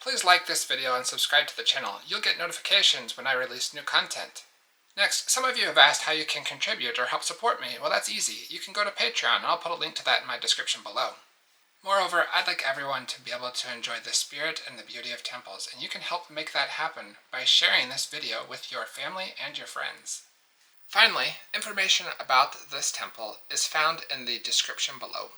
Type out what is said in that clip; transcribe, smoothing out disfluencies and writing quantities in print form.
Please like this video and subscribe to the channel. You'll get notifications when I release new content. Next, some of you have asked how you can contribute or help support me. Well, that's easy. You can go to Patreon, and I'll put a link to that in my description below. Moreover, I'd like everyone to be able to enjoy the spirit and the beauty of temples, and you can help make that happen by sharing this video with your family and your friends. Finally, information about this temple is found in the description below.